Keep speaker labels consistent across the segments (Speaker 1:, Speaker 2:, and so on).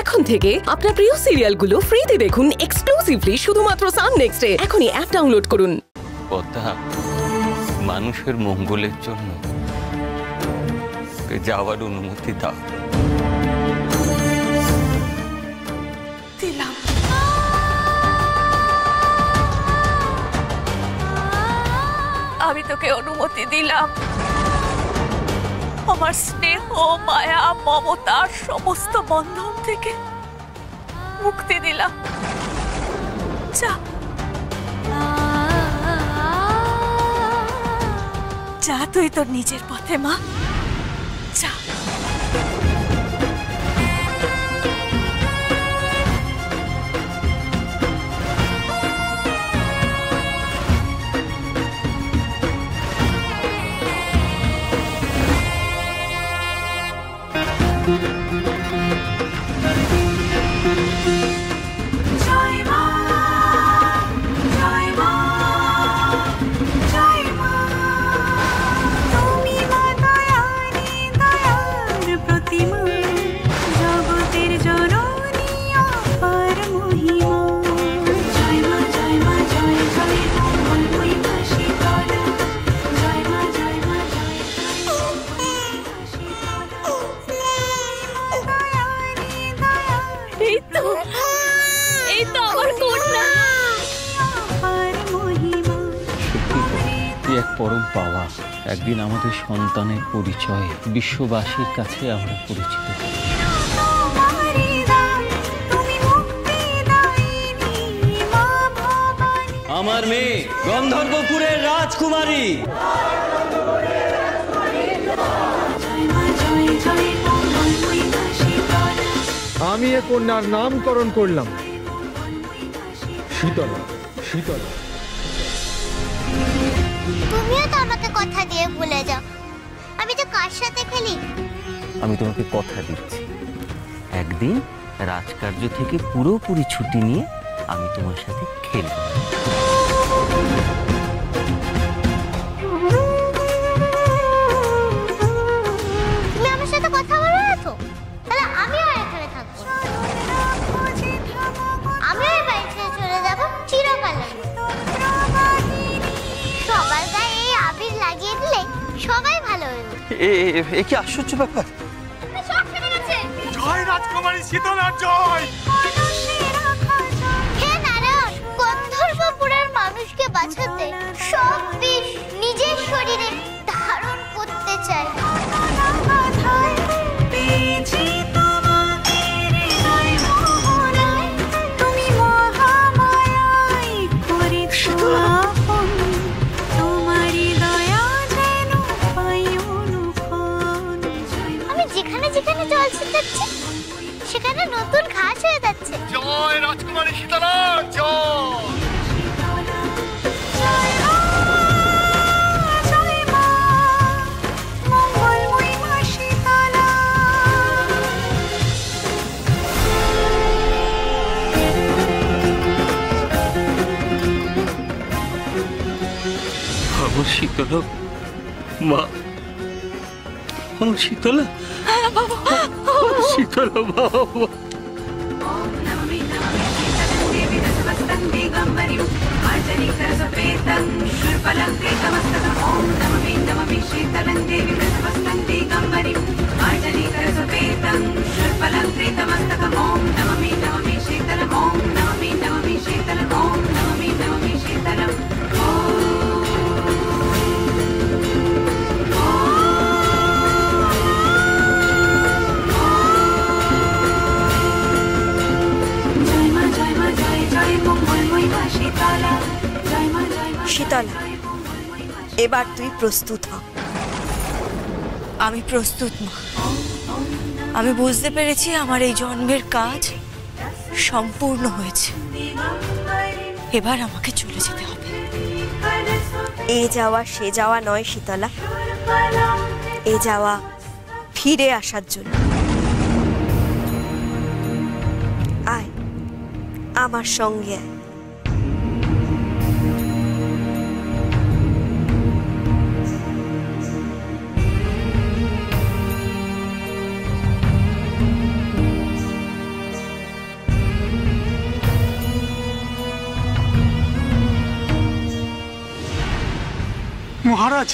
Speaker 1: এখন থেকে আপনার প্রিয় সিরিয়ালগুলো ফ্রিতে দেখুন এক্সক্লুসিভলি শুধুমাত্র সান নেক্সটে। এখনই অ্যাপ ডাউনলোড করুন।
Speaker 2: পদ্মা, মানুষের মঙ্গলের জন্য যাওয়ার অনুমতি দাও।
Speaker 3: দিলাম। আমি তোকে অনুমতি দিলাম। আমার স্নেহ, মায়া, মমতার সমস্ত বন্ধন থেকে মুক্তি দিলাম। যা যা, তুই তোর নিজের পথে মা, যা।
Speaker 2: পরম পাওয়া, একদিন আমাদের সন্তানের পরিচয় বিশ্ববাসীর কাছে আমরা পরিচিত।
Speaker 4: আমার মেয়ে গন্ধর্বপুরের রাজকুমারী।
Speaker 5: আমি এ কন্যার নামকরণ করলাম শীতলা। শীতলা,
Speaker 6: তুমিও তো আমাকে কথা দিয়ে ভুলে যাও। আমি তো কার সাথে খেলি?
Speaker 2: আমি তোমাকে কথা দিচ্ছি, একদিন রাজকার্য থেকে পুরোপুরি ছুটি নিয়ে আমি তোমার সাথে খেলব।
Speaker 6: তুমি আমার সাথে কথা বলো না তো? তাহলে আমিও এখানে থাকবো। আমিও এই বাড়ি ছেড়ে চলে যাবো চিরকালে। সবার গায়ে এই আবির লাগিয়ে দিলে সবাই ভালো হয়ে উঠবে।
Speaker 2: এ কি আশ্চর্য ব্যাপার!
Speaker 5: জয় রাজকুমারী শীতলার জয়।
Speaker 6: হে নারায়ণ, গন্ধর্বপুরের মানুষকে বাঁচাতে সব বিষ নিজের শরীরে ধারণ করতে চায়। সেখানে নতুন ঘাস হয়ে যাচ্ছে।
Speaker 5: জয় রাজকুমারী শীতলা জয়।
Speaker 2: আমার শীতলা মা, আমার শীতলা, শীতলা বাবা।
Speaker 3: শীতলা, এবার তুই প্রস্তুত হ। আমি প্রস্তুত মা। আমি বুঝতে পেরেছি আমার এই জন্মের কাজ সম্পূর্ণ হয়েছে। এবার আমাকে চলে যেতে হবে। এ যাওয়া সে যাওয়া নয় শীতলা, এ যাওয়া ফিরে আসার জন্য। আয় আমার সঙ্গে আয়।
Speaker 7: মহারাজ,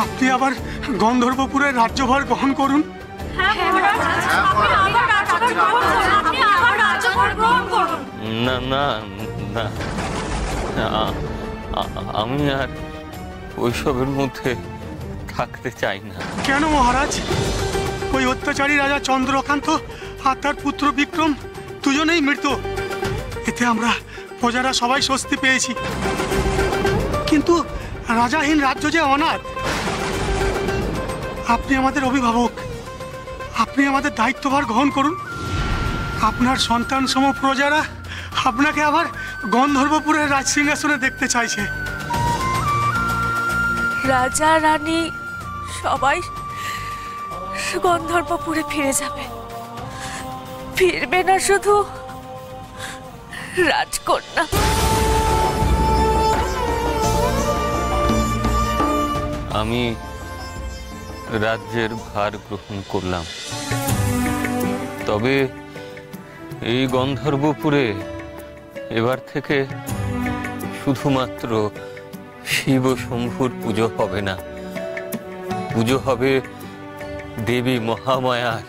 Speaker 7: আপনি আবার গন্ধর্বপুরের রাজ্যভার গ্রহণ করুন।
Speaker 2: না না না, আমি আর ওইসবের মধ্যে থাকতে চাই না।
Speaker 7: কেন মহারাজ? ওই অত্যাচারী রাজা চন্দ্রকান্ত আর তার পুত্র বিক্রম দুজনেই মৃত। এতে আমরা প্রজারা সবাই স্বস্তি পেয়েছি, কিন্তু রাজাহীন রাজ্য যে অনাথ। আপনি আমাদের অভিভাবক, আপনি আমাদের দায়িত্বভার গ্রহণ করুন। আপনার সন্তান সম প্রজারা আপনাকে আবার গন্ধর্বপুরের রাজসিংহাসনে দেখতে চাইছে।
Speaker 3: রাজা রানী সবাই গন্ধর্বপুরে ফিরে যাবে, ফিরবে না শুধু রাজকন্যা।
Speaker 2: আমি রাজ্যের ভার গ্রহণ করলাম, তবে এই গন্ধর্বপুরে এবার থেকে শুধুমাত্র শিব শম্ভুর পুজো হবে না, পুজো হবে দেবী মহামায়ার,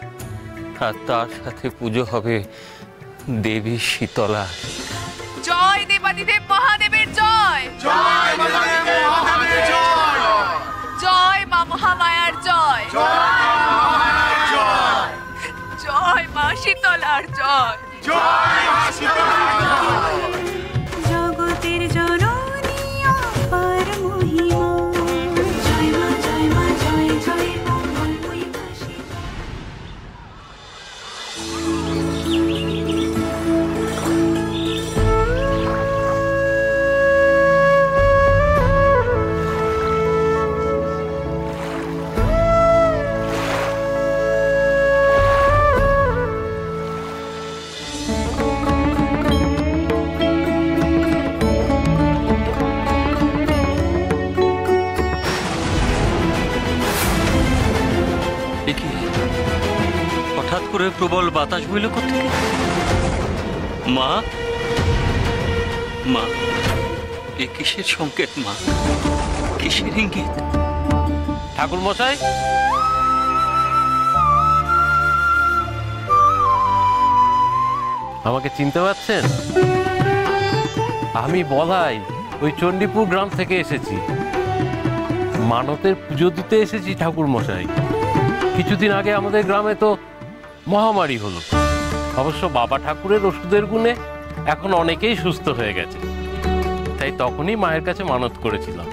Speaker 2: আর তার সাথে পুজো হবে দেবী শীতলা।
Speaker 3: জয় দেবাদিদেব মহাদেবের জয়, জয় মা মহামায়ার জয়, জয় মা শীতলার জয়।
Speaker 8: জগতের জননী অপার মহিমা, জয় মা জয় মা জয় জয় মঙ্গলময়ী মা শিবা।
Speaker 2: হঠাৎ করে প্রবল বাতাস বইল কোত্থেকে? মা, মা, এ কিসের সংকেত মা? কিসের ইঙ্গিত?
Speaker 9: ঠাকুর মশাই, আমাকে চিনতে পারছেন? আমি বলাই ওই চণ্ডীপুর গ্রাম থেকে এসেছি। মানতের পুজো দিতে এসেছি ঠাকুর মশাই। কিছুদিন আগে আমাদের গ্রামে তো মহামারী হলো, অবশ্য বাবা ঠাকুরের ওষুধের গুণে এখন অনেকেই সুস্থ হয়ে গেছে, তাই তখনই মায়ের কাছে মানত করেছিলাম